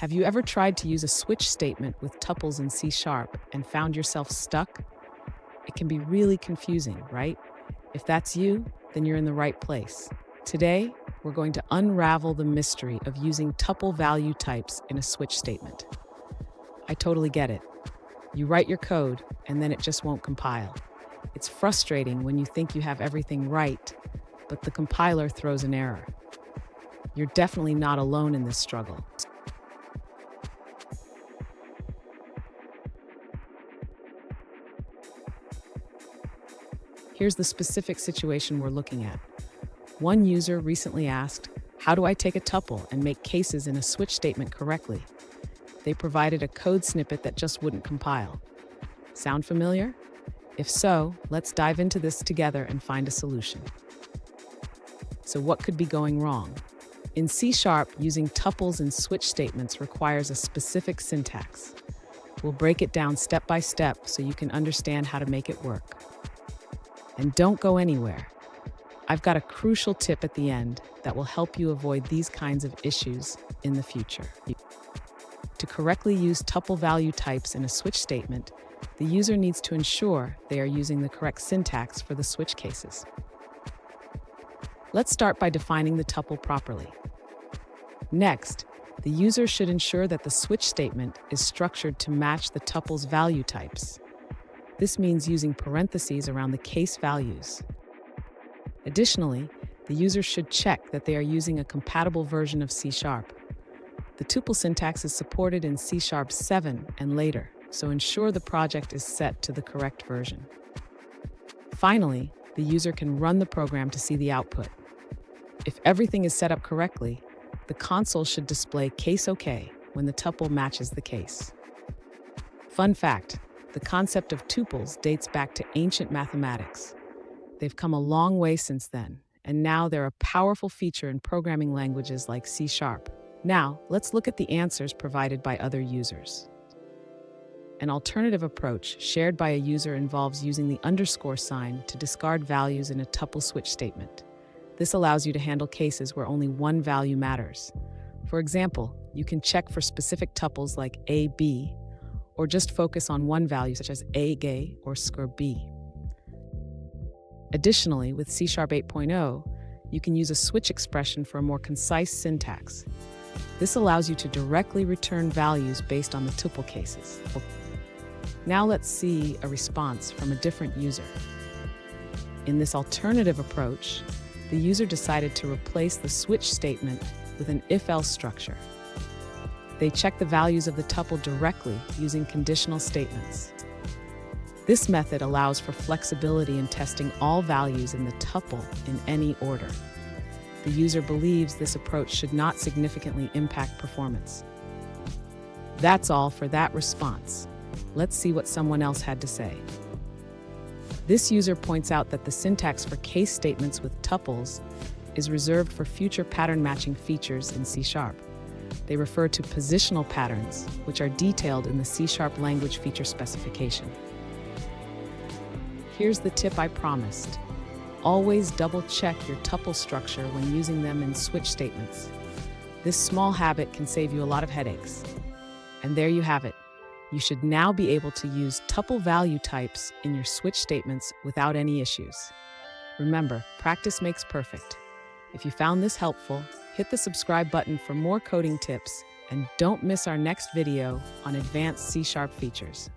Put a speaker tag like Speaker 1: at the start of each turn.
Speaker 1: Have you ever tried to use a switch statement with tuples in C# and found yourself stuck? It can be really confusing, right? If that's you, then you're in the right place. Today, we're going to unravel the mystery of using tuple value types in a switch statement. I totally get it. You write your code, and then it just won't compile. It's frustrating when you think you have everything right, but the compiler throws an error. You're definitely not alone in this struggle. Here's the specific situation we're looking at. One user recently asked, "How do I take a tuple and make cases in a switch statement correctly?" They provided a code snippet that just wouldn't compile. Sound familiar? If so, let's dive into this together and find a solution. So what could be going wrong? In C#, using tuples in switch statements requires a specific syntax. We'll break it down step by step so you can understand how to make it work. And don't go anywhere. I've got a crucial tip at the end that will help you avoid these kinds of issues in the future. To correctly use tuple value types in a switch statement, the user needs to ensure they are using the correct syntax for the switch cases. Let's start by defining the tuple properly. Next, the user should ensure that the switch statement is structured to match the tuple's value types. This means using parentheses around the case values. Additionally, the user should check that they are using a compatible version of C#. The tuple syntax is supported in C# 7 and later, so ensure the project is set to the correct version. Finally, the user can run the program to see the output. If everything is set up correctly, the console should display case OK when the tuple matches the case. Fun fact, the concept of tuples dates back to ancient mathematics. They've come a long way since then, and now they're a powerful feature in programming languages like C#. Now, let's look at the answers provided by other users. An alternative approach shared by a user involves using the underscore sign to discard values in a tuple switch statement. This allows you to handle cases where only one value matters. For example, you can check for specific tuples like A, B, or just focus on one value such as A, gay, or b. Additionally, with C# 8.0, you can use a switch expression for a more concise syntax. This allows you to directly return values based on the tuple cases. Now let's see a response from a different user. In this alternative approach, the user decided to replace the switch statement with an if-else structure. They check the values of the tuple directly using conditional statements. This method allows for flexibility in testing all values in the tuple in any order. The user believes this approach should not significantly impact performance. That's all for that response. Let's see what someone else had to say. This user points out that the syntax for case statements with tuples is reserved for future pattern matching features in C#. They refer to positional patterns, which are detailed in the C# language feature specification. Here's the tip I promised. Always double-check your tuple structure when using them in switch statements. This small habit can save you a lot of headaches. And there you have it. You should now be able to use tuple value types in your switch statements without any issues. Remember, practice makes perfect. If you found this helpful, hit the subscribe button for more coding tips, and don't miss our next video on advanced C# features.